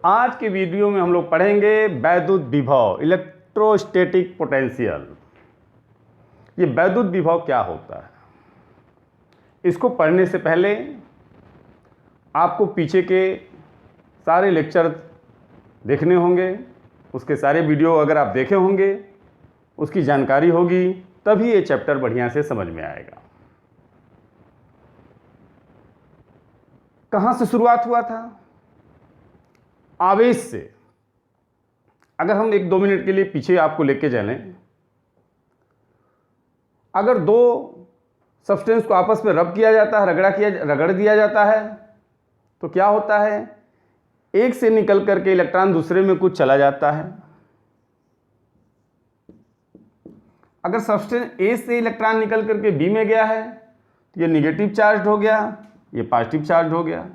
आज के वीडियो में हम लोग पढ़ेंगे वैद्युत विभव, इलेक्ट्रोस्टैटिक पोटेंशियल। ये वैद्युत विभव क्या होता है, इसको पढ़ने से पहले आपको पीछे के सारे लेक्चर देखने होंगे, उसके सारे वीडियो अगर आप देखे होंगे, उसकी जानकारी होगी, तभी ये चैप्टर बढ़िया से समझ में आएगा। कहाँ से शुरुआत हुआ था? आवेश से। अगर हम 1-2 मिनट के लिए पीछे आपको लेके चलें, अगर दो सब्सटेंस को आपस में रब किया जाता है, रगड़ दिया जाता है, तो क्या होता है? एक से निकल करके इलेक्ट्रॉन दूसरे में कुछ चला जाता है। अगर सब्सटेंस ए से इलेक्ट्रॉन निकल करके बी में गया है तो ये निगेटिव चार्ज हो गया, ये पॉजिटिव चार्ज हो गया,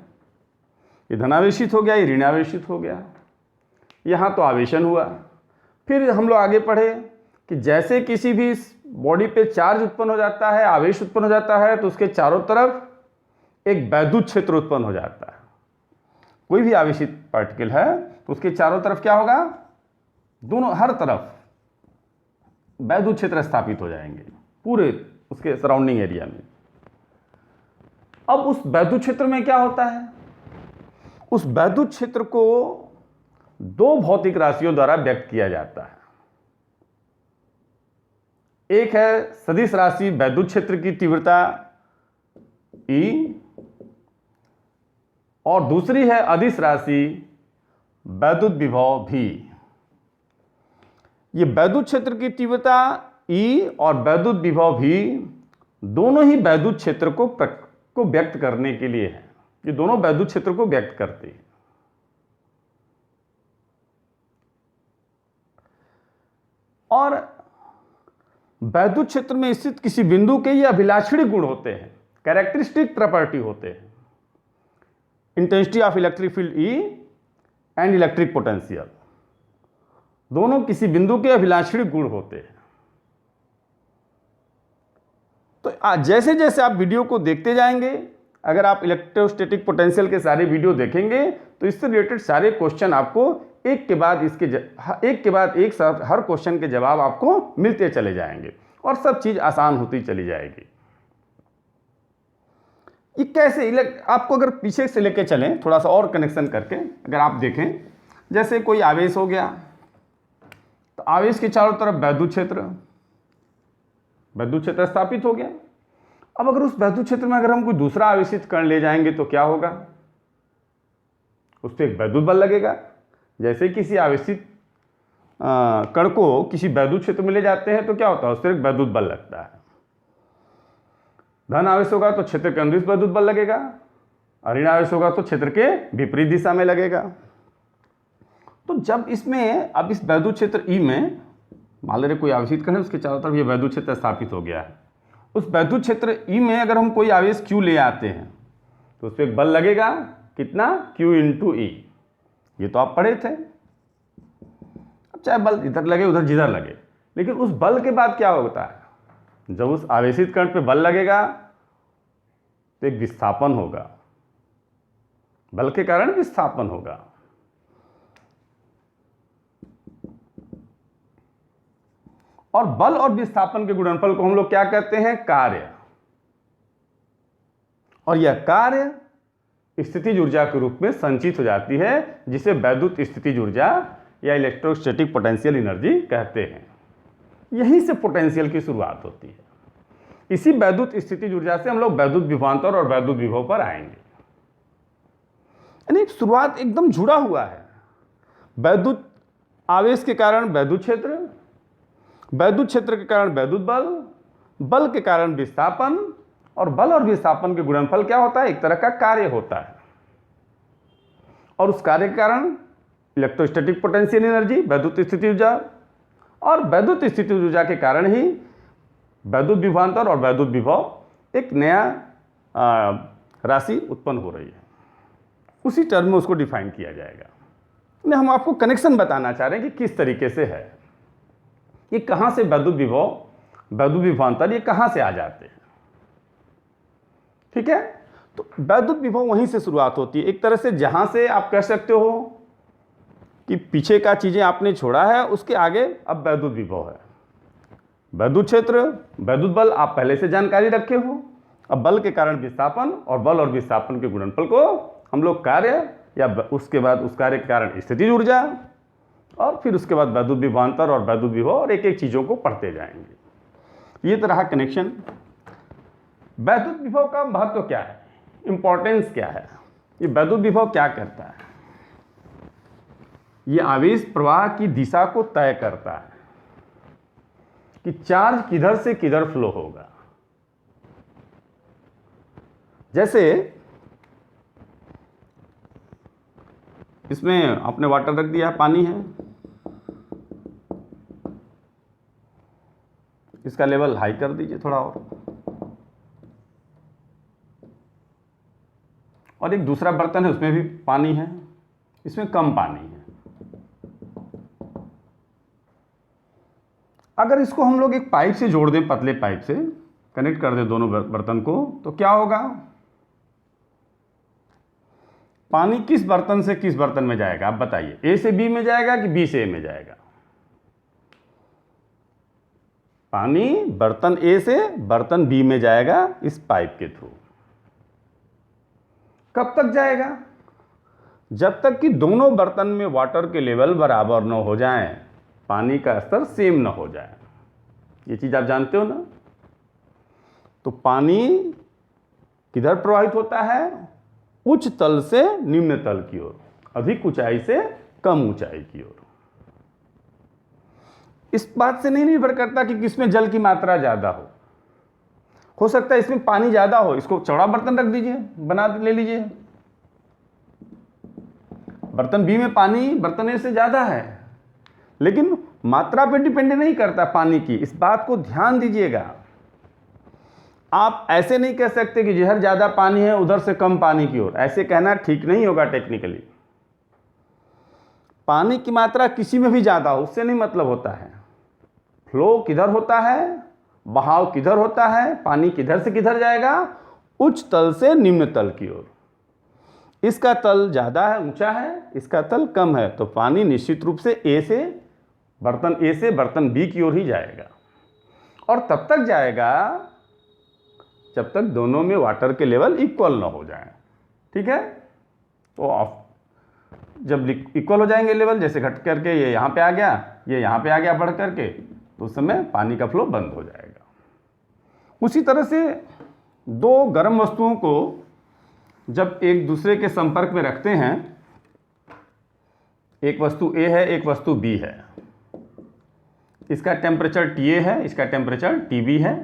ये धनावेशित हो गया, ये ऋणावेशित हो गया। यहाँ तो आवेशन हुआ। फिर हम लोग आगे पढ़े कि जैसे किसी भी बॉडी पे चार्ज उत्पन्न हो जाता है, आवेश उत्पन्न हो जाता है, तो उसके चारों तरफ एक वैद्युत क्षेत्र उत्पन्न हो जाता है। कोई भी आवेशित पार्टिकल है तो उसके चारों तरफ क्या होगा? दोनों हर तरफ वैद्युत क्षेत्र स्थापित हो जाएंगे, पूरे उसके सराउंडिंग एरिया में। अब उस वैद्युत क्षेत्र में क्या होता है? उस वैद्युत क्षेत्र को दो भौतिक राशियों द्वारा व्यक्त किया जाता है। एक है सदिश राशि वैद्युत क्षेत्र की तीव्रता E, और दूसरी है अदिश राशि वैद्युत विभव V। ये वैद्युत क्षेत्र की तीव्रता E और वैद्युत विभव V दोनों ही वैद्युत क्षेत्र को व्यक्त करने के लिए है। ये दोनों वैद्युत क्षेत्र को व्यक्त करते हैं। और वैद्युत क्षेत्र में स्थित किसी बिंदु के ये अभिलाक्षणिक गुण होते हैं, कैरेक्टरिस्टिक प्रॉपर्टी होते हैं। Intensity of electric field E and electric potential दोनों किसी बिंदु के अभिलाक्षणिक गुण होते हैं। तो जैसे जैसे आप वीडियो को देखते जाएंगे, अगर आप इलेक्ट्रोस्टैटिक पोटेंशियल के सारे वीडियो देखेंगे तो इससे रिलेटेड सारे क्वेश्चन आपको एक के बाद एक हर क्वेश्चन के जवाब आपको मिलते चले जाएंगे और सब चीज आसान होती चली जाएगी। ये कैसे आपको अगर पीछे से लेके चलें, थोड़ा सा और कनेक्शन करके अगर आप देखें, जैसे कोई आवेश हो गया तो आवेश के चारों तरफ वैद्युत क्षेत्र स्थापित हो गया। अब अगर उस वैद्युत क्षेत्र में अगर हम कोई दूसरा आवेशित कण ले जाएंगे तो क्या होगा? उस पर एक वैद्युत बल लगेगा। जैसे किसी आवेशित कण को किसी वैद्युत क्षेत्र में ले जाते हैं तो क्या होता है? उस पर एक वैद्युत बल लगता है। धन आवेश होगा तो क्षेत्र के अनुदिश वैद्युत बल लगेगा, और ऋण आवेश होगा तो क्षेत्र के विपरीत दिशा में लगेगा। तो जब इसमें अब इस वैद्युत क्षेत्र E में मान ले कोई आवेशित कण है, उसके चारों तरफ ये वैद्युत क्षेत्र स्थापित हो गया है। उस वैद्युत क्षेत्र E में अगर हम कोई आवेश Q ले आते हैं तो उस पर एक बल लगेगा, कितना? Q × E। ये तो आप पढ़े थे। अब चाहे बल इधर लगे उधर जिधर लगे, लेकिन उस बल के बाद क्या होता है? जब उस आवेशित कण पे बल लगेगा तो एक विस्थापन होगा, बल के कारण विस्थापन होगा। और बल और विस्थापन के गुणनफल को हम लोग क्या कहते हैं? कार्य। और यह कार्य स्थितिज ऊर्जा के रूप में संचित हो जाती है, जिसे वैद्युत स्थितिज ऊर्जा या इलेक्ट्रोस्टैटिक पोटेंशियल एनर्जी कहते हैं। यहीं से पोटेंशियल की शुरुआत होती है। इसी वैद्युत स्थितिज ऊर्जा से हम लोग वैद्युत विभवांतर और वैद्युत विभव पर आएंगे। यानी शुरुआत एकदम जुड़ा हुआ है। वैद्युत आवेश के कारण वैद्युत क्षेत्र, वैद्युत क्षेत्र के कारण वैद्युत बल, बल के कारण विस्थापन, और बल और विस्थापन के गुणनफल क्या होता है? एक तरह का कार्य होता है। और उस कार्य के कारण इलेक्ट्रोस्टैटिक पोटेंशियल एनर्जी, वैद्युत स्थितिज ऊर्जा, और वैद्युत स्थितिज ऊर्जा के कारण ही वैद्युत विभवांतर और वैद्युत विभव एक नया राशि उत्पन्न हो रही है। उसी टर्म में उसको डिफाइन किया जाएगा। हम आपको कनेक्शन बताना चाह रहे हैं कि किस तरीके से है, ये कहाँ से वैद्युत विभव, वैद्युत विभवांतर ये कहाँ से आ जाते हैं। ठीक है, तो वैद्युत विभव वहीं से शुरुआत होती है। एक तरह से जहां से आप कह सकते हो कि पीछे का चीज़ें आपने छोड़ा है, उसके आगे अब वैद्युत विभव है। वैद्युत क्षेत्र, वैद्युत बल आप पहले से जानकारी रखे हो। अब बल के कारण विस्थापन और बल और विस्थापन के गुणनफल को हम लोग कार्य या उसके बाद उस कार्य के कारण स्थितिज ऊर्जा और फिर उसके बाद वैद्युत विभवांतर और वैद्युत विभव और एक एक चीज़ों को पढ़ते जाएंगे। ये तरह कनेक्शन। वैद्युत विभव का महत्व क्या है, इंपॉर्टेंस क्या है, ये वैद्युत विभव क्या करता है? ये आवेश प्रवाह की दिशा को तय करता है कि चार्ज किधर से किधर फ्लो होगा। जैसे इसमें आपने वाटर रख दिया, पानी है, इसका लेवल हाई कर दीजिए थोड़ा और एक दूसरा बर्तन है उसमें भी पानी है, इसमें कम पानी है। अगर इसको हम लोग एक पाइप से जोड़ दें, पतले पाइप से कनेक्ट कर दें दोनों बर्तन को, तो क्या होगा? पानी किस बर्तन से किस बर्तन में जाएगा आप बताइए? ए से बी में जाएगा कि बी से ए में जाएगा? पानी बर्तन ए से बर्तन बी में जाएगा इस पाइप के थ्रू। कब तक जाएगा? जब तक कि दोनों बर्तन में वाटर के लेवल बराबर न हो जाएं, पानी का स्तर सेम न हो जाए। ये चीज आप जानते हो ना? तो पानी किधर प्रवाहित होता है? उच्च तल से निम्न तल की ओर, अधिक ऊंचाई से कम ऊंचाई की ओर। इस बात से नहीं निर्भर करता कि किसमें जल की मात्रा ज्यादा हो सकता है इसमें पानी ज्यादा हो, इसको चौड़ा बर्तन रख दीजिए, बना ले लीजिए। बर्तन बी में पानी बर्तन ए से ज्यादा है, लेकिन मात्रा पे डिपेंड नहीं करता पानी की, इस बात को ध्यान दीजिएगा। आप ऐसे नहीं कह सकते कि जिधर ज्यादा पानी है उधर से कम पानी की ओर, ऐसे कहना ठीक नहीं होगा टेक्निकली। पानी की मात्रा किसी में भी ज्यादा हो उससे नहीं मतलब होता है। फ्लो किधर होता है, बहाव किधर होता है, पानी किधर से किधर जाएगा? उच्च तल से निम्न तल की ओर। इसका तल ज्यादा है, ऊंचा है, इसका तल कम है, तो पानी निश्चित रूप से ए से बर्तन बी की ओर ही जाएगा। और तब तक जाएगा जब तक दोनों में वाटर के लेवल इक्वल ना हो जाए। ठीक है? तो जब इक्वल हो जाएंगे लेवल, जैसे घट करके ये यहाँ पे आ गया, ये यहाँ पे आ गया बढ़ करके, तो उस समय पानी का फ्लो बंद हो जाएगा। उसी तरह से दो गर्म वस्तुओं को जब एक दूसरे के संपर्क में रखते हैं, एक वस्तु ए है, एक वस्तु बी है, इसका टेम्परेचर TA है, इसका टेम्परेचर TB है,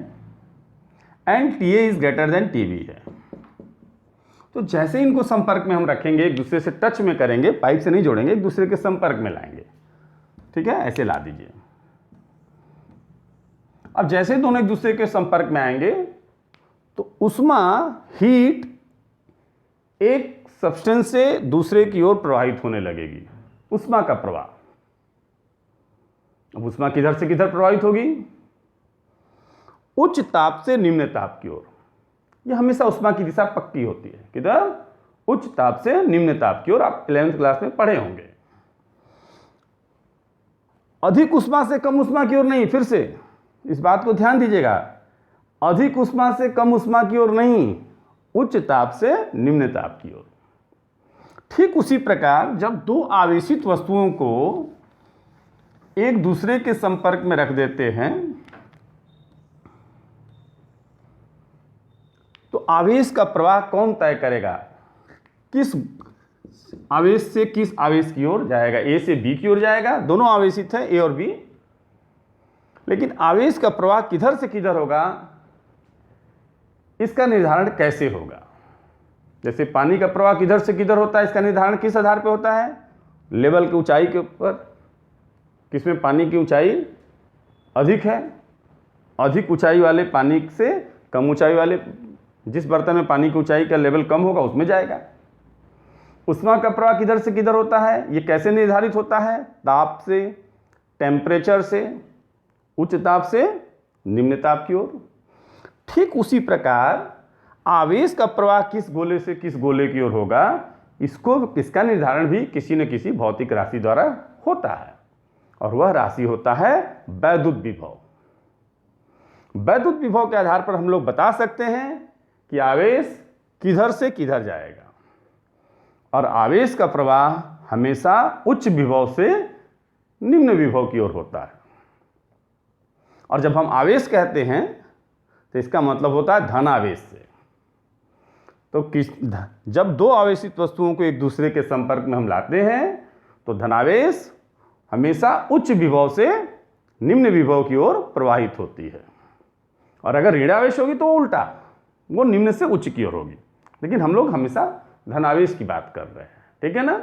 and TA is greater than TB है। तो जैसे इनको संपर्क में हम रखेंगे, एक दूसरे से टच में करेंगे, पाइप से नहीं जोड़ेंगे, एक दूसरे के संपर्क में लाएंगे। ठीक है? ऐसे ला दीजिए। अब जैसे दोनों एक दूसरे के संपर्क में आएंगे तो उष्मा, हीट एक सब्सटेंस से दूसरे की ओर प्रवाहित होने लगेगी, उष्मा का प्रवाह। अब उष्मा किधर से किधर प्रवाहित होगी? उच्च ताप से निम्न ताप की ओर। यह हमेशा उष्मा की दिशा पक्की होती है। किधर? उच्च ताप से निम्न ताप की ओर। आप 11वीं क्लास में पढ़े होंगे। अधिक उष्मा से कम उष्मा की ओर नहीं, फिर से इस बात को ध्यान दीजिएगा, अधिक उष्मा से कम उष्मा की ओर नहीं, उच्च ताप से निम्न ताप की ओर। ठीक उसी प्रकार जब दो आवेशित वस्तुओं को एक दूसरे के संपर्क में रख देते हैं तो आवेश का प्रवाह कौन तय करेगा? किस आवेश से किस आवेश की ओर जाएगा? ए से बी की ओर जाएगा, दोनों आवेशित है ए और बी, लेकिन आवेश का प्रवाह किधर से किधर होगा इसका निर्धारण कैसे होगा? जैसे पानी का प्रवाह किधर से किधर होता है, इसका निर्धारण किस आधार पर होता है? लेवल की ऊंचाई के ऊपर। किसमें पानी की ऊंचाई अधिक है, अधिक ऊंचाई वाले पानी से कम ऊंचाई वाले, जिस बर्तन में पानी की ऊंचाई का लेवल कम होगा उसमें जाएगा। उष्मा का प्रवाह किधर से किधर होता है, ये कैसे निर्धारित होता है? ताप से, टेम्परेचर से, उच्च ताप से निम्न ताप की ओर। ठीक उसी प्रकार आवेश का प्रवाह किस गोले से किस गोले की ओर होगा, इसका निर्धारण भी किसी न किसी भौतिक राशि द्वारा होता है, और वह राशि होता है वैद्युत विभव। वैद्युत विभव के आधार पर हम लोग बता सकते हैं कि आवेश किधर से किधर जाएगा, और आवेश का प्रवाह हमेशा उच्च विभव से निम्न विभव की ओर होता है। और जब हम आवेश कहते हैं तो इसका मतलब होता है धन आवेश से। तो जब दो आवेशित वस्तुओं को एक दूसरे के संपर्क में हम लाते हैं तो धनावेश हमेशा उच्च विभव से निम्न विभव की ओर प्रवाहित होती है, और अगर ऋणावेश होगी तो उल्टा, वो निम्न से उच्च की ओर होगी। लेकिन हम लोग हमेशा धनावेश की बात कर रहे हैं, ठीक है ना।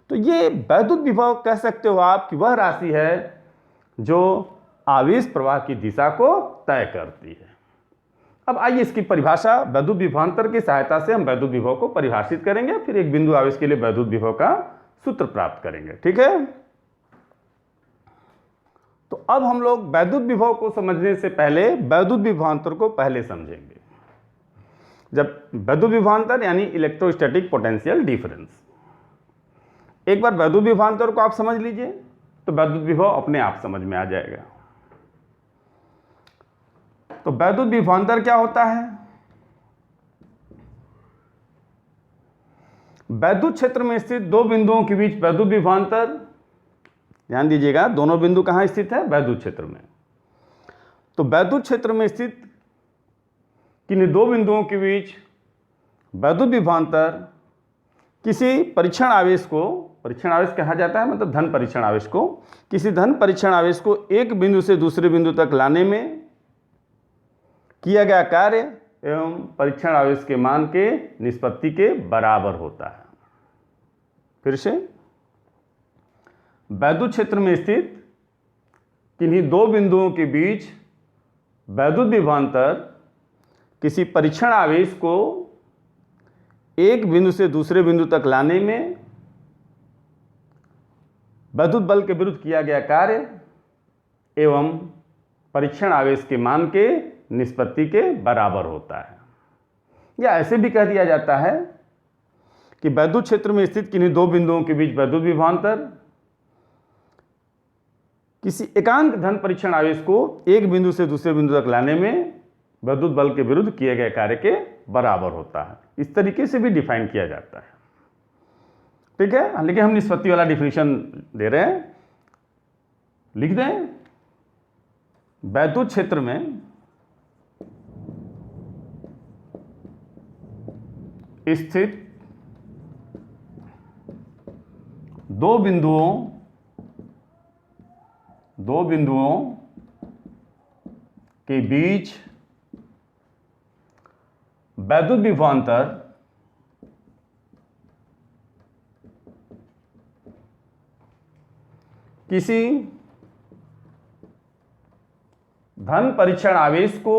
तो ये वैद्युत विभव कह सकते हो आप कि वह राशि है जो आवेश प्रवाह की दिशा को तय करती है। अब आइए इसकी परिभाषा वैद्युत विभवांतर की सहायता से हम वैद्युत विभव को परिभाषित करेंगे, फिर एक बिंदु आवेश के लिए वैद्युत विभव का सूत्र प्राप्त करेंगे, ठीक है। तो अब हम लोग वैद्युत विभव को समझने से पहले वैद्युत विभवांतर को पहले समझेंगे। जब वैद्युत विभवांतर यानी इलेक्ट्रोस्टैटिक पोटेंशियल डिफरेंस, एक बार वैद्युत विभवांतर को आप समझ लीजिए तो वैद्युत विभव अपने आप समझ में आ जाएगा। तो वैद्युत विभवांतर क्या होता है? वैद्युत क्षेत्र में स्थित दो बिंदुओं के बीच वैद्युत विभवांतर, ध्यान दीजिएगा दोनों बिंदु कहां स्थित है? वैद्युत क्षेत्र में। तो वैद्युत क्षेत्र में स्थित किन्हीं दो बिंदुओं के बीच वैद्युत विभवांतर किसी परीक्षण आवेश को, परीक्षण आवेश कहा जाता है मतलब धन परीक्षण आवेश को, किसी धन परीक्षण आवेश को एक बिंदु से दूसरे बिंदु तक लाने में किया गया कार्य एवं परीक्षण आवेश के मान के निष्पत्ति के बराबर होता है। फिर से, वैद्युत क्षेत्र में स्थित किन्हीं दो बिंदुओं के बीच वैद्युत विभवांतर किसी परीक्षण आवेश को एक बिंदु से दूसरे बिंदु तक लाने में वैद्युत बल के विरुद्ध किया गया कार्य एवं परीक्षण आवेश के मान के निष्पत्ति के बराबर होता है। या ऐसे भी कह दिया जाता है कि वैद्युत क्षेत्र में स्थित किन्हीं दो बिंदुओं के बीच वैद्युत विभवांतर किसी एकांक धन परीक्षण आवेश को एक बिंदु से दूसरे बिंदु तक लाने में वैद्युत बल के विरुद्ध किए गए कार्य के बराबर होता है। इस तरीके से भी डिफाइन किया जाता है, ठीक है। लेकिन हम निष्पत्ति वाला डिफिनेशन दे रहे हैं, लिख दें। वैद्युत क्षेत्र में स्थित दो बिंदुओं के बीच वैद्युत विभवांतर किसी धन परीक्षण आवेश को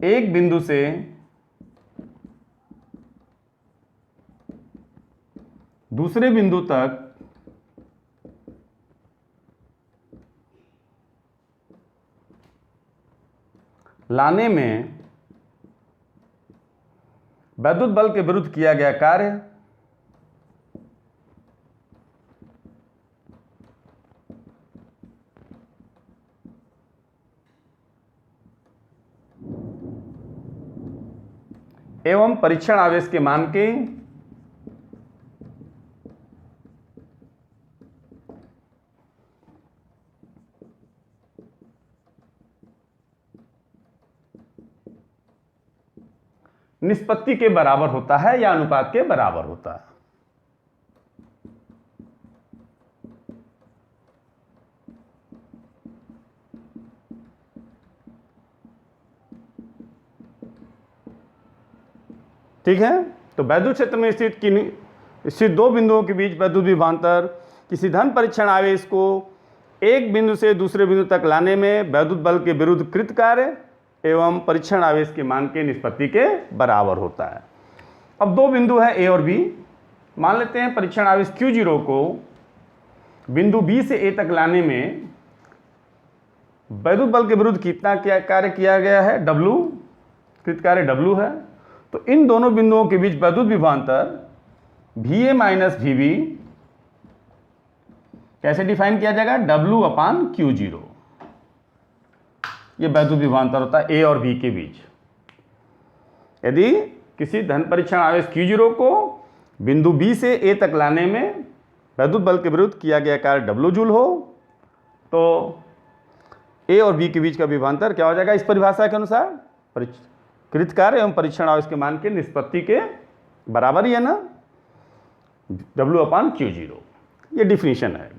एक बिंदु से दूसरे बिंदु तक लाने में वैद्युत बल के विरुद्ध किया गया कार्य एवं परीक्षण आवेश के मान के निष्पत्ति के बराबर होता है या अनुपात के बराबर होता है। ठीक है। तो वैद्युत क्षेत्र में स्थित दो बिंदुओं के बीच वैद्युत विभवांतर किसी धन परीक्षण आवेश को एक बिंदु से दूसरे बिंदु तक लाने में वैद्युत बल के विरुद्ध कृत कार्य एवं परीक्षण आवेश के मान के निष्पत्ति के बराबर होता है। अब दो बिंदु है ए और बी। मान लेते हैं परीक्षण आवेश Q0 को बिंदु बी से ए तक लाने में वैद्युत बल के विरुद्ध कितना कार्य किया गया है, W, कृत कार्य W है। तो इन दोनों बिंदुओं के बीच वैद्युत विभवांतर VA माइनस VB कैसे डिफाइन किया जाएगा, W/Q0। ये वैद्युत विभवांतर होता है A और B के बीच। यदि किसी धन परीक्षण आवेश Q0 को बिंदु B से A तक लाने में वैद्युत बल के विरुद्ध किया गया कार्य W जूल हो, तो A और B के बीच का विभवांतर क्या हो जाएगा, इस परिभाषा के अनुसार कृत कार्य एवं परीक्षण आवेश के मान के निष्पत्ति के बराबर ही है ना, W/Q0। ये डिफिनीशन है।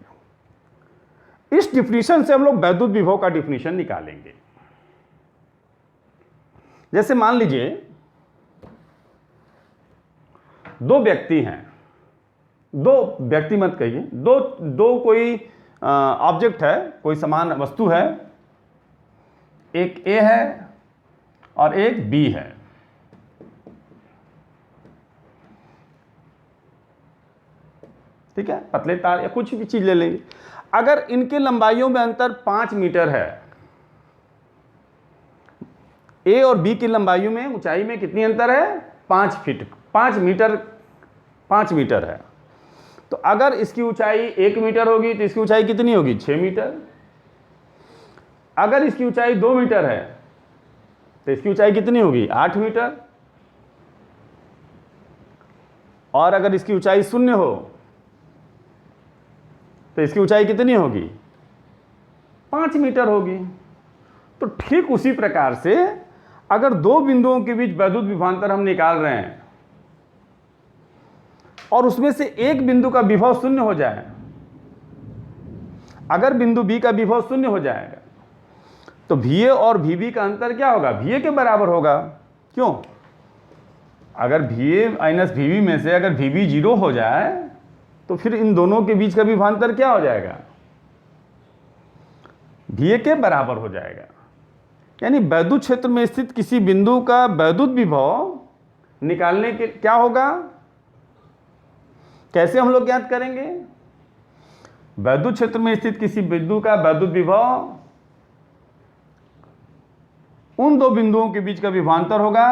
इस डिफिनीशन से हम लोग वैद्युत विभव का डिफिनीशन निकालेंगे। जैसे मान लीजिए दो व्यक्ति हैं, दो व्यक्ति मत कहिए, दो कोई ऑब्जेक्ट है, कोई समान वस्तु है, एक A है और एक B है। ठीक है, पतले तार या कुछ भी चीज ले लेंगे। अगर इनके लंबाइयों में अंतर 5 मीटर है, A और B की लंबाइयों में ऊंचाई में कितनी अंतर है, 5 मीटर है। तो अगर इसकी ऊंचाई 1 मीटर होगी तो इसकी ऊंचाई कितनी होगी, 6 मीटर। अगर इसकी ऊंचाई 2 मीटर है तो इसकी ऊंचाई कितनी होगी, 8 मीटर। और अगर इसकी ऊंचाई 0 हो तो इसकी ऊंचाई कितनी होगी, 5 मीटर होगी। तो ठीक उसी प्रकार से अगर दो बिंदुओं के बीच वैद्युत विभवांतर हम निकाल रहे हैं और उसमें से एक बिंदु का विभव 0 हो जाए, अगर बिंदु B का विभव 0 हो जाएगा तो VA और VB का अंतर क्या होगा, VA के बराबर होगा। क्यों, अगर VA माइनस VB में से अगर VB 0 हो जाए तो फिर इन दोनों के बीच का विभवांतर क्या हो जाएगा, VA के बराबर हो जाएगा। यानी वैद्युत क्षेत्र में स्थित किसी बिंदु का वैद्युत विभव निकालने के क्या होगा, कैसे हम लोग ज्ञात करेंगे, वैद्युत क्षेत्र में स्थित किसी बिंदु का वैद्युत विभव उन दो बिंदुओं के बीच का विभवांतर होगा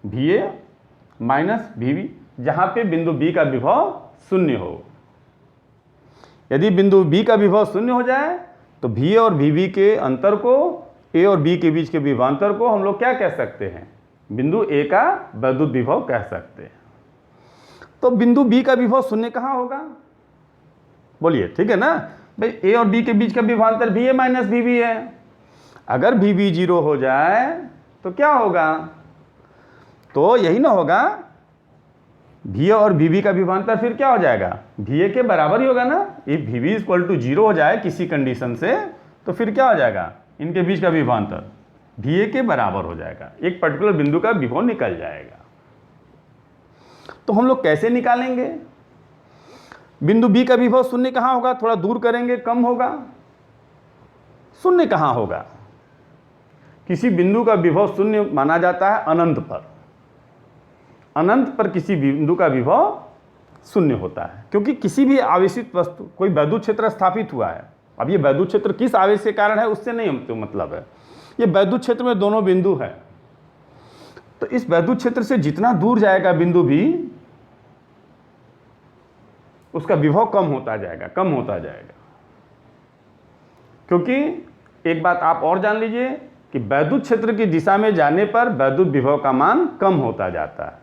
VA माइनस VB, जहां पे बिंदु B का विभव 0 हो। यदि बिंदु B का विभव 0 हो जाए तो VA और VB के अंतर को, A और B के बीच के विभवांतर को हम लोग क्या कह सकते हैं, बिंदु A का वैद्युत विभव कह सकते हैं। तो बिंदु B का विभव 0 कहाँ होगा, बोलिए, ठीक है ना भाई। A और B के बीच का विभवांतर VA माइनस VB है। अगर VB 0 हो जाए तो क्या होगा, तो यही ना होगा, VA और VB का विभवांतर फिर क्या हो जाएगा, VA के बराबर ही होगा ना। ये VB = 0 हो जाए किसी कंडीशन से तो फिर क्या हो जाएगा, इनके बीच का विभवांतर VA के बराबर हो जाएगा, एक पर्टिकुलर बिंदु का विभव निकल जाएगा। तो हम लोग कैसे निकालेंगे, बिंदु B का विभव 0 कहाँ होगा, थोड़ा दूर करेंगे, कम होगा। 0 कहाँ होगा, किसी बिंदु का विभव 0 माना जाता है अनंत पर। अनंत पर किसी बिंदु का विभव 0 होता है, क्योंकि किसी भी आवेशित वस्तु, कोई वैद्युत क्षेत्र स्थापित हुआ है। अब ये वैद्युत क्षेत्र किस आवेश के कारण है उससे नहीं तो मतलब है, ये वैद्युत क्षेत्र में दोनों बिंदु है। तो इस वैद्युत क्षेत्र से जितना दूर जाएगा बिंदु B, उसका विभव कम होता जाएगा, कम होता जाएगा। क्योंकि एक बात आप और जान लीजिए कि वैद्युत क्षेत्र की दिशा में जाने पर वैद्युत विभव का मान कम होता जाता है।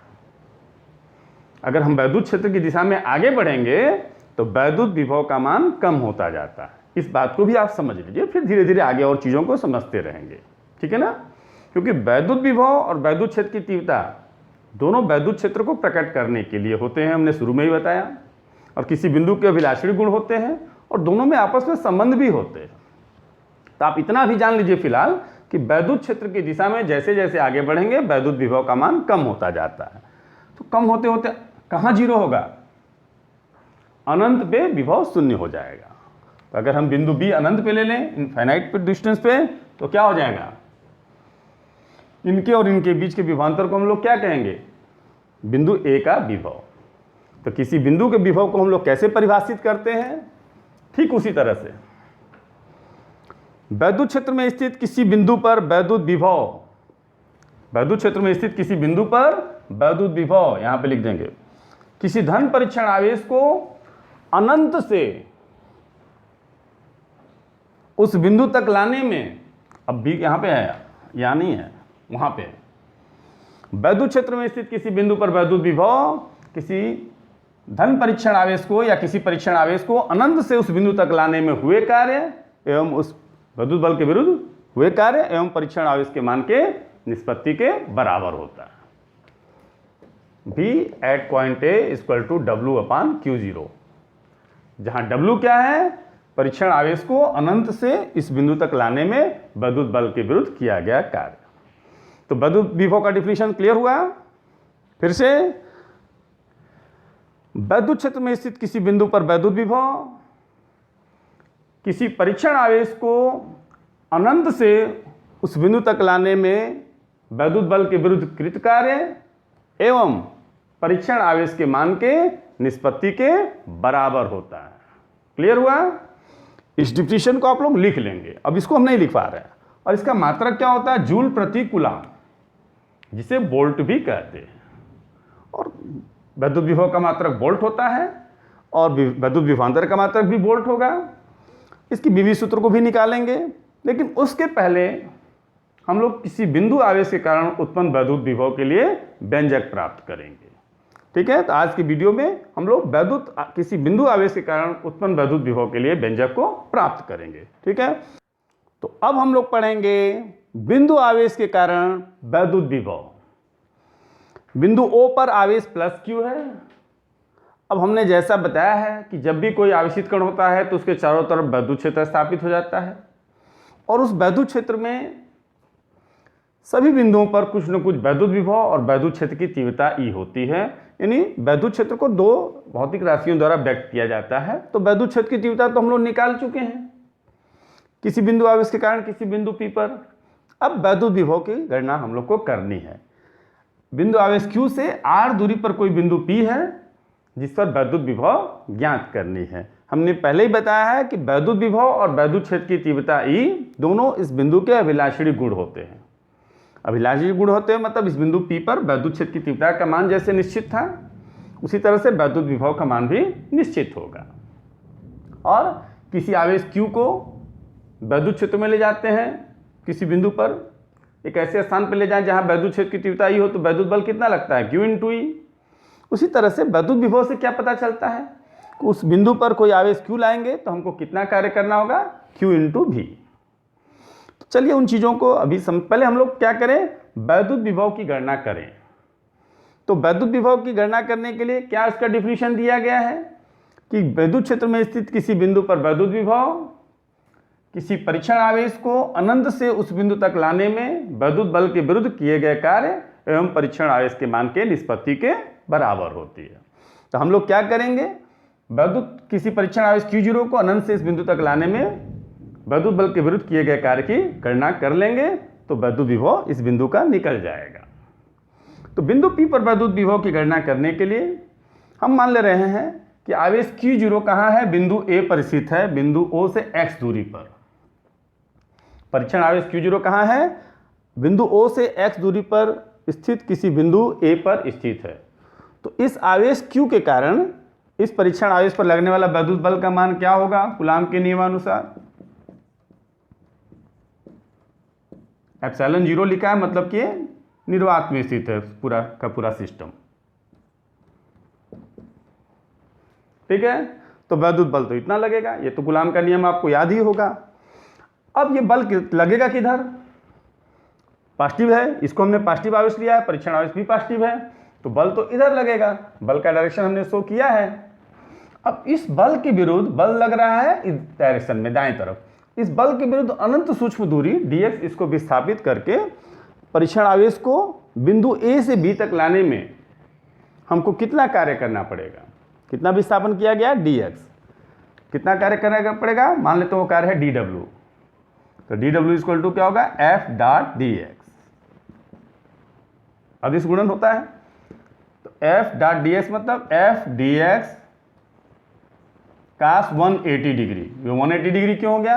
अगर हम वैद्युत क्षेत्र की दिशा में आगे बढ़ेंगे तो वैद्युत विभव का मान कम होता जाता है। इस बात को भी आप समझ लीजिए, फिर धीरे धीरे आगे और चीज़ों को समझते रहेंगे, ठीक है ना। क्योंकि वैद्युत विभव और वैद्युत क्षेत्र की तीव्रता दोनों वैद्युत क्षेत्र को प्रकट करने के लिए होते हैं, हमने शुरू में ही बताया। और किसी बिंदु के अभिलाषणी गुण होते हैं और दोनों में आपस में संबंध भी होते हैं। तो आप इतना भी जान लीजिए फिलहाल कि वैद्युत क्षेत्र की दिशा में जैसे जैसे आगे बढ़ेंगे वैद्युत विभव का मान कम होता जाता है। तो कम होते होते कहाँ 0 होगा, अनंत पे विभव 0 हो जाएगा। तो अगर हम बिंदु B अनंत पे ले लें, इनफाइनाइट डिस्टेंस पे, तो क्या हो जाएगा, इनके और इनके बीच के विभवांतर को हम लोग क्या कहेंगे, बिंदु A का विभव। तो किसी बिंदु के विभव को हम लोग कैसे परिभाषित करते हैं, ठीक उसी तरह से वैद्युत क्षेत्र में स्थित किसी बिंदु पर वैद्युत विभव, वैद्युत क्षेत्र में स्थित किसी बिंदु पर वैद्युत विभव, यहां पे लिख देंगे, किसी धन परीक्षण आवेश को अनंत से उस बिंदु तक लाने में, अब भी यहां पे है या नहीं है, वहां पे वैद्युत क्षेत्र में स्थित किसी बिंदु पर वैद्युत विभव किसी धन परीक्षण आवेश को या किसी परीक्षण आवेश को अनंत से उस बिंदु तक लाने में हुए कार्य एवं उस वैद्युत बल के विरुद्ध हुए कार्य एवं परीक्षण आवेश के मान के निष्पत्ति के बराबर होता है। V at point A equal to W upon Q0, जहां W क्या है, परीक्षण आवेश को अनंत से इस बिंदु तक लाने में वैद्युत बल के विरुद्ध किया गया कार्य। तो वैद्युत विभव का डिफिनेशन क्लियर हुआ। फिर से, वैद्युत क्षेत्र में स्थित किसी बिंदु पर वैद्युत विभव किसी परीक्षण आवेश को अनंत से उस बिंदु तक लाने में वैद्युत बल के विरुद्ध कृत कार्य एवं परीक्षण आवेश के मान के निष्पत्ति के बराबर होता है। क्लियर हुआ। इस डिफिनेशन को आप लोग लिख लेंगे, अब इसको हम नहीं लिख पा रहे हैं। और इसका मात्रक क्या होता है, जूल प्रति कूलाम, जिसे वोल्ट भी कहते हैं। और वैद्युत विभव का मात्रक वोल्ट होता है और वैद्युत विभवांतर का मात्रक भी वोल्ट होगा। इसकी विभव सूत्र को भी निकालेंगे, लेकिन उसके पहले हम लोग किसी बिंदु आवेश के कारण उत्पन्न वैद्युत विभव के लिए व्यंजक प्राप्त करेंगे। ठीक है, तो आज की वीडियो में हम लोग किसी बिंदु आवेश के कारण उत्पन्न वैद्युत विभव के लिए व्यंजक को प्राप्त करेंगे। ठीक है, तो अब हम लोग पढ़ेंगे बिंदु आवेश के कारण वैद्युत विभव। बिंदु O पर आवेश प्लस Q है। अब हमने जैसा बताया है कि जब भी कोई आवेशित कण होता है तो उसके चारों तरफ वैद्युत क्षेत्र स्थापित हो जाता है और उस वैद्युत क्षेत्र में सभी बिंदुओं पर कुछ न कुछ वैद्युत विभव और वैद्युत क्षेत्र की तीव्रता E होती है। यानी वैद्युत क्षेत्र को दो भौतिक राशियों द्वारा व्यक्त किया जाता है। तो वैद्युत क्षेत्र की तीव्रता तो हम लोग निकाल चुके हैं किसी बिंदु आवेश के कारण किसी बिंदु P पर। अब वैद्युत विभव की गणना हम लोग को करनी है। बिंदु आवेश Q से R दूरी पर कोई बिंदु P है जिस पर वैद्युत विभव ज्ञात करनी है। हमने पहले ही बताया है कि वैद्युत विभव और वैद्युत क्षेत्र की तीव्रता E दोनों इस बिंदु के अभिलाषी गुण होते हैं। अभिलाषी गुण होते हैं मतलब इस बिंदु P पर वैद्युत क्षेत्र की तीव्रता का मान जैसे निश्चित था उसी तरह से वैद्युत विभव का मान भी निश्चित होगा। और किसी आवेश Q को वैद्युत क्षेत्र में ले जाते हैं, किसी बिंदु पर एक ऐसे स्थान पर ले जाएं जहां वैद्युत क्षेत्र की तीव्रता E हो तो वैद्युत बल कितना लगता है, Q × E। उसी तरह से वैद्युत विभव से क्या पता चलता है, उस बिंदु पर कोई आवेश Q लाएंगे तो हमको कितना कार्य करना होगा, Q × V। तो चलिए उन चीज़ों को अभी पहले हम लोग क्या करें, वैद्युत विभव की गणना करें। तो वैद्युत विभव की गणना करने के लिए क्या इसका डिफिनीशन दिया गया है कि वैद्युत क्षेत्र में स्थित किसी बिंदु पर वैद्युत विभव किसी परीक्षण आवेश को अनंत से उस बिंदु तक लाने में वैद्युत बल के विरुद्ध किए गए कार्य एवं परीक्षण आवेश के मान के निष्पत्ति के बराबर होती है। तो हम लोग क्या करेंगे, वैद्युत किसी परीक्षण आवेश Q0 को अनंत से इस बिंदु तक लाने में वैद्युत बल के विरुद्ध किए गए कार्य की गणना कर लेंगे तो वैद्युत विभव इस बिंदु का निकल जाएगा। तो बिंदु P पर वैद्युत विभव की गणना करने के लिए हम मान ले रहे हैं कि आवेश Q0 कहाँ है, बिंदु A पर स्थित है, बिंदु O से x दूरी पर। परीक्षण आवेश Q0 कहाँ है, बिंदु O से x दूरी पर स्थित किसी बिंदु A पर स्थित है। तो इस आवेश Q के कारण इस परीक्षण आवेश पर लगने वाला वैद्युत बल का मान क्या होगा, कूलाम के नियमानुसार एप्सिलॉन 0 लिखा है, मतलब कि निर्वात में स्थित है पूरा का पूरा सिस्टम। ठीक है, तो वैद्युत बल तो इतना लगेगा, ये तो कूलाम का नियम आपको याद ही होगा। अब ये बल लगेगा किधर, पॉजिटिव है, इसको हमने पॉजिटिव आवेश लिया है, परीक्षण आवेश भी पॉजिटिव है, तो बल तो इधर लगेगा। बल का डायरेक्शन हमने शो किया है। अब इस बल के विरुद्ध बल लग रहा है इस डायरेक्शन में, दाएं तरफ। इस बल के विरुद्ध अनंत सूक्ष्म दूरी dx इसको विस्थापित करके परीक्षण आवेश को बिंदु A से B तक लाने में हमको कितना कार्य करना पड़ेगा, कितना विस्थापन किया गया, dx। कितना कार्य करना पड़ेगा, मान लेते हैं वो कार्य है dw। तो dw इक्वल टू क्या होगा, f डॉट dx। अदिश गुणन होता है तो f डॉट dx मतलब f dx cos 180 degree. 180 degree क्यों हो गया,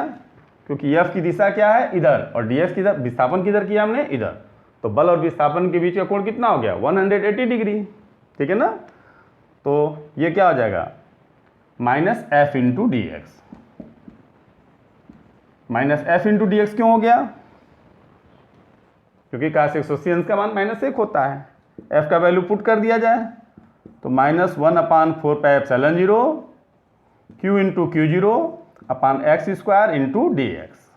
क्योंकि एफ की दिशा क्या है, इधर, और डी एक्स किधर, विस्थापन किधर किया हमने, इधर। तो बल और विस्थापन के बीच का कोण कितना हो गया, 180 डिग्री, ठीक है ना। तो ये क्या हो जाएगा, minus F into d x. Minus F into d x क्यों हो गया, क्योंकि cos 180 अंश का मान -1 होता है। एफ का वैल्यू पुट कर दिया जाए तो -1/4πε0 q into Q0 upon x square into d x.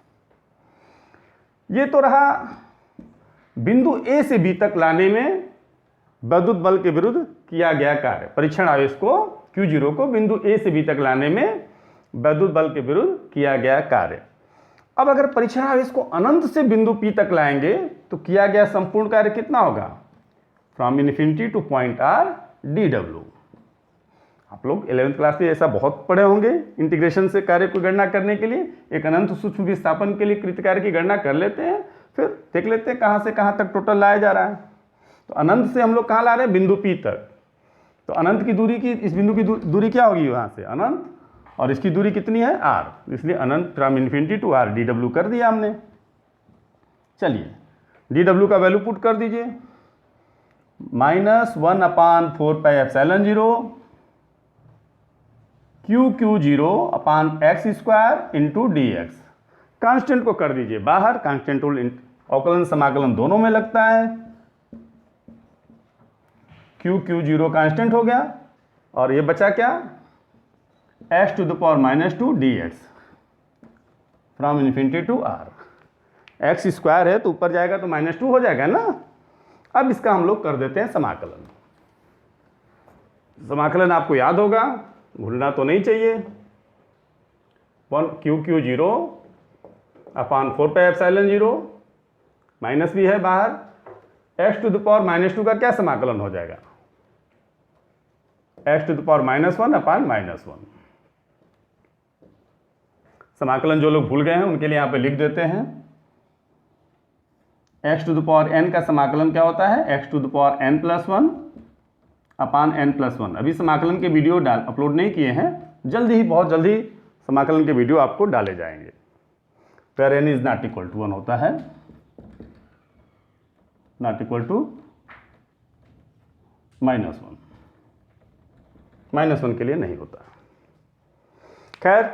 ये तो रहा बिंदु ए से बी तक लाने में वैद्युत बल के विरुद्ध किया गया कार्य। परीक्षण आवेश को Q0 को बिंदु ए से बी तक लाने में वैद्युत बल के विरुद्ध किया गया कार्य। अब अगर परीक्षण आवेश को अनंत से बिंदु P तक लाएंगे तो किया गया संपूर्ण कार्य कितना होगा, from infinity two point R dW। आप लोग 11th क्लास में ऐसा बहुत पढ़े होंगे, इंटीग्रेशन से कार्य की गणना करने के लिए एक अनंत सूक्ष्म विस्थापन के लिए कृत कार्य की गणना कर लेते हैं, फिर देख लेते हैं कहाँ से कहाँ तक टोटल लाया जा रहा है। तो अनंत से हम लोग कहाँ ला रहे हैं, बिंदु P तक। तो अनंत की दूरी की, इस बिंदु की दूरी क्या होगी वहाँ से, अनंत, और इसकी दूरी कितनी है, R, इसलिए अनंत from infinity to R dW कर दिया हमने। चलिए dW का वैल्यू पुट कर दीजिए, -1/4πε0 Q0 upon x square into d x. Constant को कर दीजिए बाहर, कांस्टेंट रूल अवकलन समाकलन दोनों में लगता है। Q0 कांस्टेंट हो गया, और ये बचा क्या, x⁻² dx from infinity to R। X square है तो ऊपर जाएगा तो -2 हो जाएगा ना। अब इसका हम लोग कर देते हैं समाकलन। समाकलन आपको याद होगा, भूलना तो नहीं चाहिए। Q0 अपान 4πε0 माइनस भी है बाहर, x⁻² का क्या समाकलन हो जाएगा, x⁻1 अपान -1। समाकलन जो लोग भूल गए हैं उनके लिए यहाँ पे लिख देते हैं। x⁻n का समाकलन क्या होता है, x⁻n+1 अपान n+1। अभी समाकलन के वीडियो अपलोड नहीं किए हैं, जल्दी ही, बहुत जल्दी समाकलन के वीडियो आपको डाले जाएंगे। Where n is not equal to 1 होता है, नॉट इक्वल टू -1, -1 के लिए नहीं होता। खैर,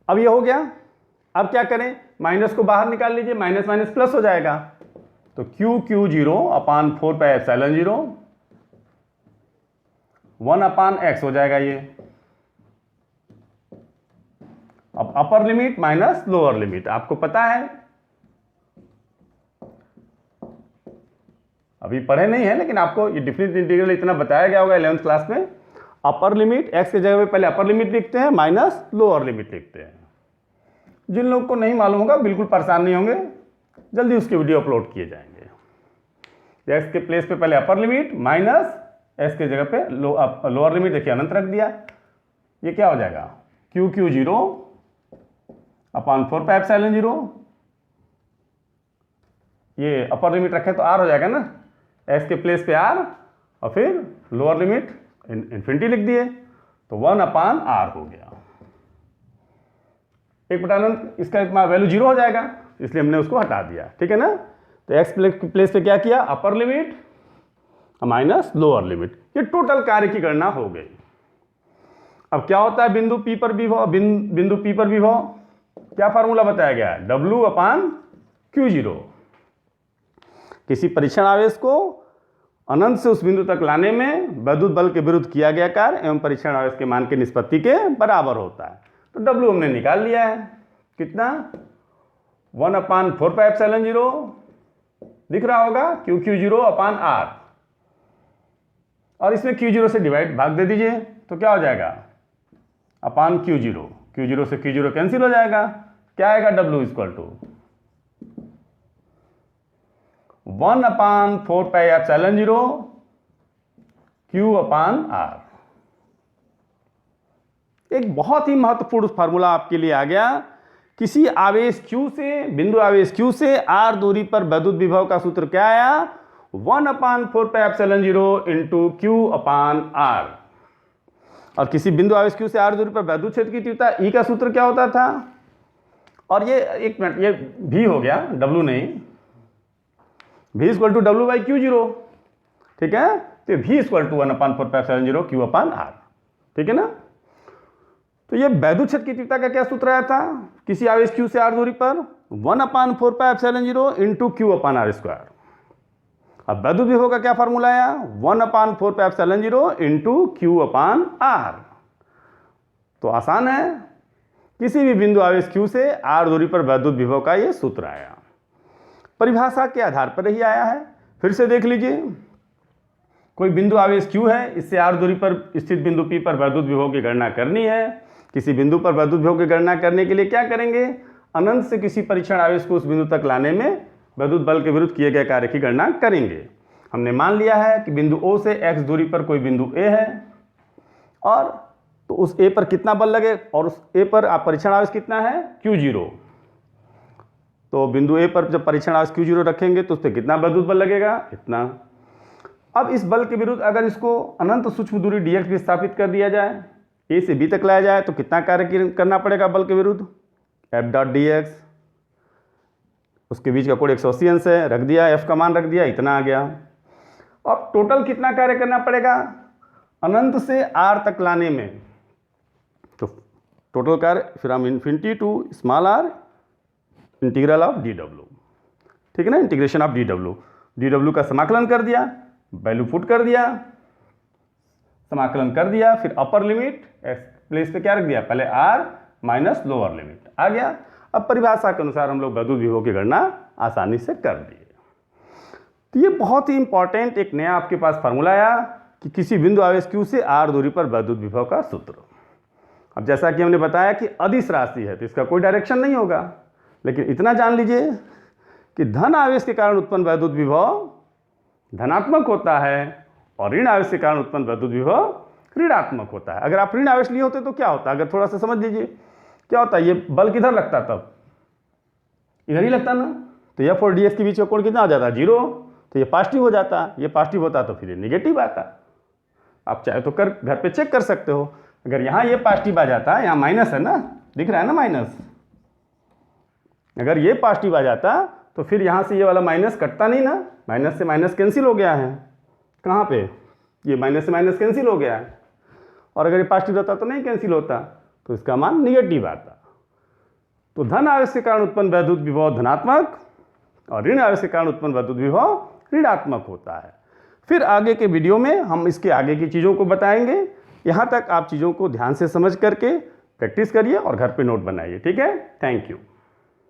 अब ये हो गया। अब क्या करें, माइनस को बाहर निकाल लीजिए, माइनस माइनस प्लस हो जाएगा। तो Q0 अपान 4πε0 1/x हो जाएगा ये। अब upper limit minus lower limit आपको पता है, अभी पढ़े नहीं है लेकिन आपको ये डिफरेंशियल इंटीग्रल इतना बताया गया होगा 11th क्लास में। अपर लिमिट x के जगह पे पहले अपर लिमिट लिखते हैं, माइनस लोअर लिमिट लिखते हैं। जिन लोगों को नहीं मालूम होगा बिल्कुल परेशान नहीं होंगे, जल्दी उसके वीडियो अपलोड किए जाएंगे। x के प्लेस पे पहले अपर लिमिट माइनस x के जगह पे लोअर लिमिट, देखिए अनंत रख दिया। ये क्या हो जाएगा, Q0 अपान 4πε0, ये अपर लिमिट रखे तो r हो जाएगा ना, x के प्लेस पे r, और फिर लोअर लिमिट इन्फिनिटी लिख दिए तो 1/r हो गया। 1/अनंत, इसका वैल्यू 0 हो जाएगा, इसलिए हमने उसको हटा दिया, ठीक है ना। तो x प्लेस पे क्या किया, upper limit minus lower limit. ये टोटल कार्य की गणना हो गई। अब क्या होता है बिंदु P पर विभव, बिंदु P पर विभव क्या फार्मूला बताया गया है, W/Q0। किसी परीक्षण आवेश को अनंत से उस बिंदु तक लाने में वैद्युत बल के विरुद्ध किया गया कार्य एवं परीक्षण आवेश के मान के निष्पत्ति के बराबर होता है। तो W हमने निकाल लिया है, कितना, 1/4πε0 दिख रहा होगा, Q0/R, और इसमें Q0 से डिवाइड भाग दे दीजिए तो क्या हो जाएगा, अपान Q0, Q0 से Q0 कैंसिल हो जाएगा, क्या आएगा, W = 1/4πε0 Q/R। एक बहुत ही महत्वपूर्ण फार्मूला आपके लिए आ गया। किसी आवेश Q से, बिंदु आवेश Q से R दूरी पर वैद्युत विभव का सूत्र क्या आया, 1/4πε0 इंटू Q/R। और किसी बिंदु आवेश Q से R दूरी पर वैद्युत क्षेत्र की तीव्रता E का सूत्र क्या होता था, और ये एक मिनट, ये V हो गया, W नहीं, V equal to W by q zero, ठीक है। तो V इक्वल टू 1/4πε0 Q/R, ठीक है ना। तो ये वैद्युत क्षेत्र की तीव्रता का क्या सूत्र आया था किसी आवेश Q से R दूरी पर, 1/4πε0 इंटू Q/R²। अब वैद्युत विभव का क्या फार्मूला आया, 1/4πε0 इंटू Q/R। तो आसान है, किसी भी बिंदु आवेश Q से R दूरी पर वैद्युत विभव का ये सूत्र आया, परिभाषा के आधार पर ही आया है। फिर से देख लीजिए, कोई बिंदु आवेश Q है, इससे R दूरी पर स्थित बिंदु P पर वैद्युत विभव की गणना करनी है। किसी बिंदु पर वैद्युत विभव की गणना करने के लिए क्या करेंगे, अनंत से किसी परीक्षण आवेश को उस बिंदु तक लाने में वैद्युत बल के विरुद्ध किए गए कार्य की गणना करेंगे। हमने मान लिया है कि बिंदु O से x दूरी पर कोई बिंदु A है, और तो उस A पर कितना बल लगे, और उस A पर आप परीक्षण आवेश कितना है, Q0। तो बिंदु A पर जब परीक्षण आवेश Q0 रखेंगे तो उस पर कितना वैद्युत बल लगेगा, इतना। अब इस बल के विरुद्ध अगर इसको अनंत सूक्ष्म दूरी dx भी स्थापित कर दिया जाए, A से B तक लाया जाए, तो कितना कार्य करना पड़ेगा बल के विरुद्ध, F.dx, उसके बीच का कोण 180 अंश है, रख दिया, F का मान रख दिया, इतना आ गया। अब टोटल कितना कार्य करना पड़ेगा अनंत से R तक लाने में, तो टोटल कार्य from infinity to small r integral of dw, ठीक है ना, इंटीग्रेशन ऑफ dw का समाकलन कर दिया, वैल्यू पुट कर दिया, समाकलन कर दिया, फिर अपर लिमिट प्लेस पे क्या रख दिया, पहले r माइनस लोअर लिमिट आ गया। अब परिभाषा के अनुसार हम लोग वैद्युत विभव की गणना आसानी से कर दिए। तो ये बहुत ही इंपॉर्टेंट एक नया आपके पास फार्मूला आया कि किसी बिंदु आवेश Q से R दूरी पर वैद्युत विभव का सूत्र। अब जैसा कि हमने बताया कि अदिश राशि है तो इसका कोई डायरेक्शन नहीं होगा, लेकिन इतना जान लीजिए कि धन आवेश के कारण उत्पन्न वैद्युत विभव धनात्मक होता है और ऋण आवेश के कारण उत्पन्न वैद्युत विभव ऋणात्मक होता है। अगर आप ऋण आवेश लिए होते तो क्या होता, अगर थोड़ा सा समझ लीजिए क्या होता है, ये बल किधर लगता, तब इधर ही लगता ना, तो F और dx के बीच का कोण कितना आ जाता, 0, तो ये पॉजिटिव हो जाता, ये पॉजिटिव होता तो फिर ये नेगेटिव आता। आप चाहे तो घर पे चेक कर सकते हो, अगर यहाँ ये पॉजिटिव आ जाता, यहाँ माइनस है ना, दिख रहा है ना माइनस, अगर ये पॉजिटिव आ जाता तो फिर यहाँ से ये वाला माइनस कटता नहीं ना, माइनस से माइनस कैंसिल हो गया है, कहाँ पे, ये माइनस से माइनस कैंसिल हो गया है, और अगर ये पॉजिटिव रहता तो नहीं कैंसिल होता, तो इसका मान निगेटिव आता। तो धन आवेश के कारण उत्पन्न वैद्युत विभव धनात्मक और ऋण आवेश के कारण उत्पन्न वैद्युत विभव ऋणात्मक होता है। फिर आगे के वीडियो में हम इसके आगे की चीज़ों को बताएंगे। यहाँ तक आप चीज़ों को ध्यान से समझ करके प्रैक्टिस करिए और घर पे नोट बनाइए, ठीक है। Thank you.